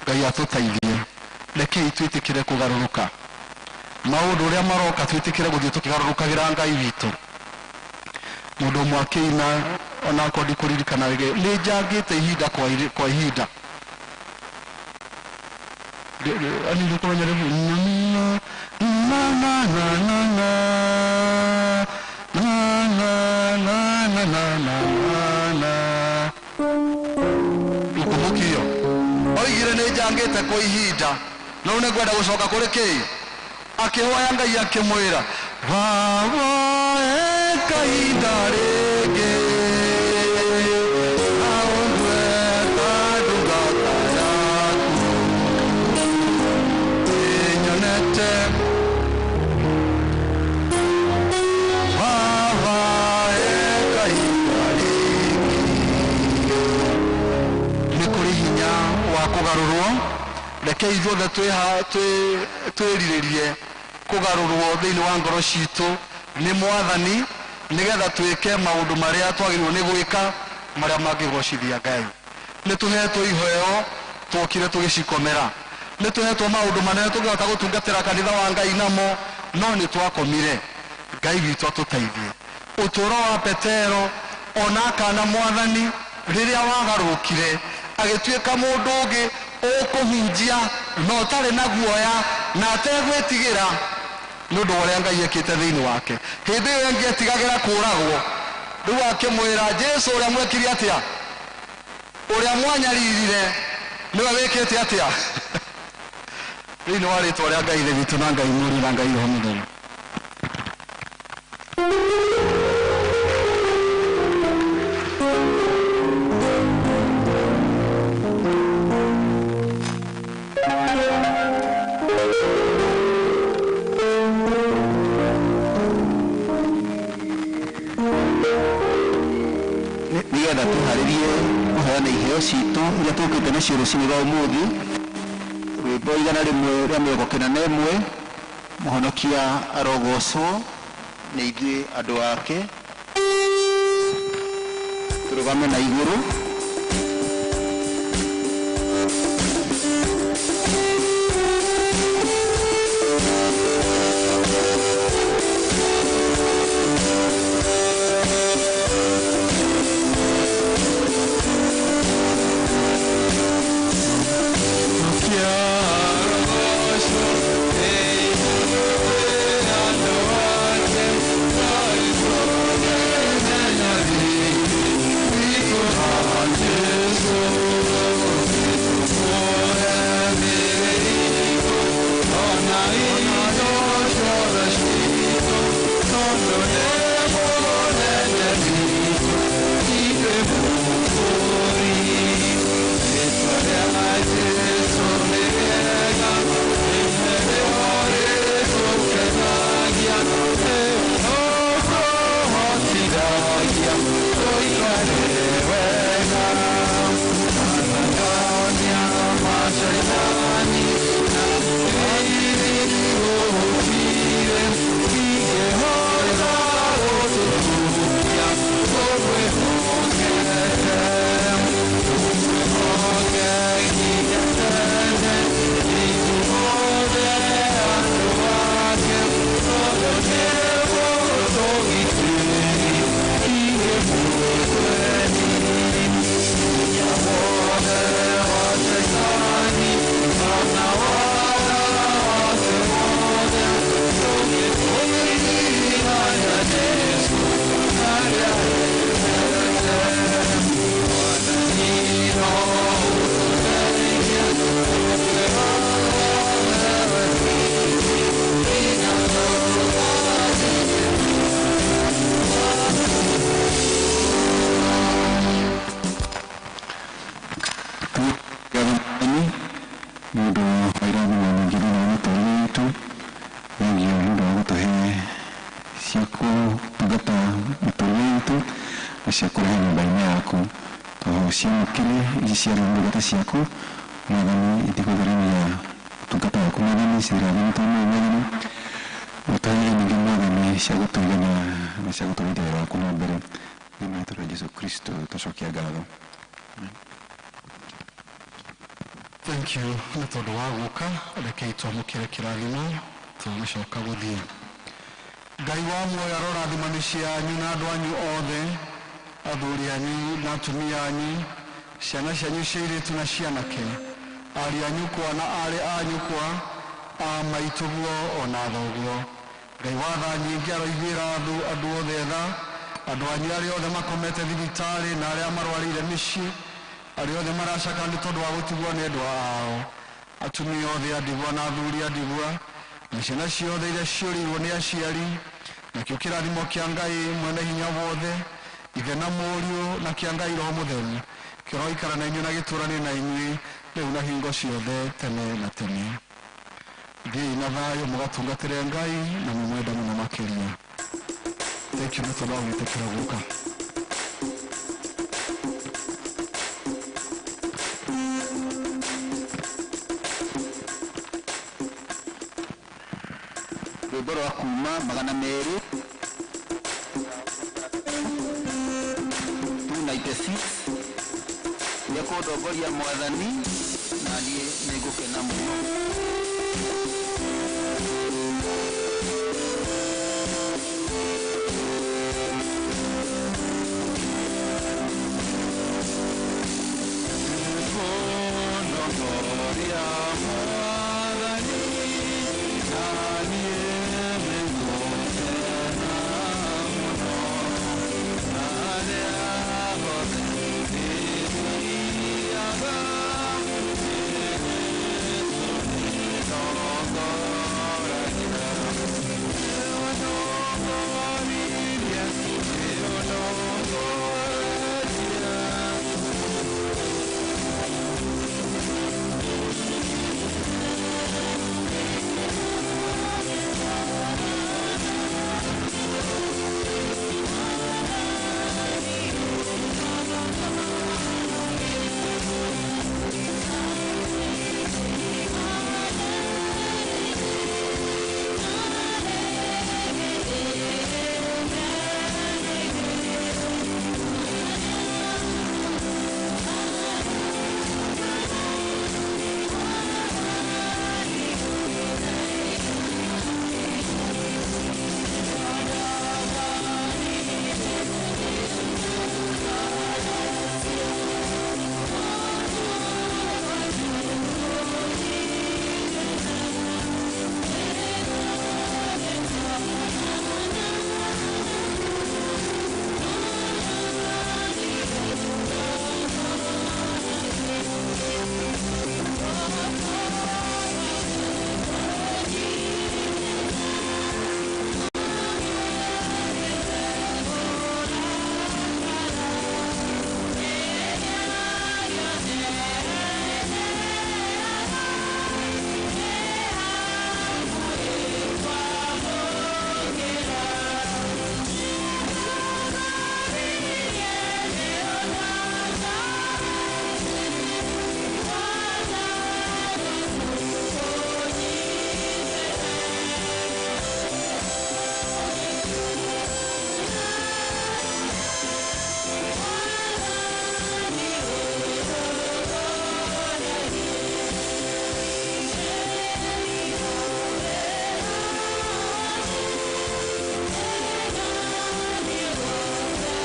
Ngai atũteithie rekei twĩtĩkĩre kũgarũrũka maũndũ ũrĩa maroka twĩtĩkĩre gũthiĩ tũkĩgarũrũkagĩra Ngai witũ. Mũndũ ũmwe akĩina ona akorwo ndikũririkana wege nĩ njangĩte ihinda kwa ihinda ani ndikũmenya ukumukio oigire nĩ njangĩte kwa ihinda no nĩ ngwenda gũcoka kũrĩ kĩĩ akĩhoya Ngai akĩmwĩra wawoe kahinda rĩngĩ aũndweta ndungata yaku ĩnyonete wawoe kahinda rĩngĩ. Nĩ kũrĩ hinya wa kũgarũrwo. Rekei ithuothe twĩrirĩrie kũgarũrwo thĩinĩ wa ngoro citũ nĩ Mwathani nĩgetha twĩke maũndũ marĩa twagĩrĩirwo nĩ gwĩka marĩa mangĩgocithia Ngai. Nĩ tũhetwo iheo twokire tũgĩcikomera, nĩ tũhetwo maũndũ manene tũngĩhota gũtungatĩra kanitha wa Ngai namo, no nĩ twakomire. Ngai witũ atũteithie. Ũtũũro wa Petero ona akana Mwathani rĩrĩa wagarũrũkire agĩtuĩka mũndũ ũngĩ ũkũhunjia no ũtarĩ na guoya na ategwĩtigĩra nĩ ũndũ ũrĩa Ngai ekĩte thĩinĩ wake. Hĩndĩ ĩyo angĩetigagĩra kũũragwo, rĩu akĩmwĩra Jesũ ũrĩa mwekire atĩa, ũrĩa mwanyaririre nĩwe wĩkĩte atĩa thĩinĩ wa rĩĩtwa rĩa Ngai witũ na Ngai mũũri na Ngai Roho Mũtheru. Nĩgetha tũharĩrie kũheana iheo citũ iria tũkĩte nacio rũciinĩ rwa ũmũthĩ, rwĩmbo igana rĩmwe rĩa mĩrongo kenda na ĩmwe, Mũhonokia arogocwo nĩ ithuĩ andũ ake. Tũrũgame na igũrũ. Siako Mwathani itikugarania tungata waku Mwathani sirathimo ta Mwathani utanye ningi Mwathani cia gũtũigana na cia gũtũrithia waku na mbere thĩinĩ wa rĩĩtwa rĩa Jesũ Kristo tũcokia ngatho. Thank you. Nĩ tondũ wa gũka rekei twamũkĩre kĩrathimo tũgĩcoka gũthiĩ. Ngai wa muoyo arorathima mĩciĩ yanyu na andũ anyu othe, athuri anyu na atumia anyu, ciana cianyu cia airĩtu na cianake, ariũ a nyũkwa na arĩ a nyũkwa, a maitũguo ona thoguo. Ngai wa tha nyingĩ aroiguĩra andũ othe tha, andũ anyu arĩa othe makomete thibitarĩ na arĩa marwarĩire mĩciĩ, arĩa othe maracaka nĩ tondũ wa gũtigwo nĩ endwa ao, atumia othe a ndigwa na athuri a ndigwa, na ciana ciothe iria ciũrĩirwo nĩ aciari, nakĩo kĩrathimo kĩa Ngai mwene hinya wothe, ithe na mũriũ na kĩa Ngai Roho Mũtheru, kĩroikara na inyuĩ na gĩtũũranie na inyuĩ rĩu na hingo ciothe tene na tene. Thiĩi na thayũ mũgatungatĩre Ngai na mũmwende mũno makĩria. Thank you, nĩ tondũ wa gwĩtĩkĩra gũka. Rwĩmbo rwa kuma 296 rĩa kũndongoria Mwathani na niĩ nĩngũkena mũno.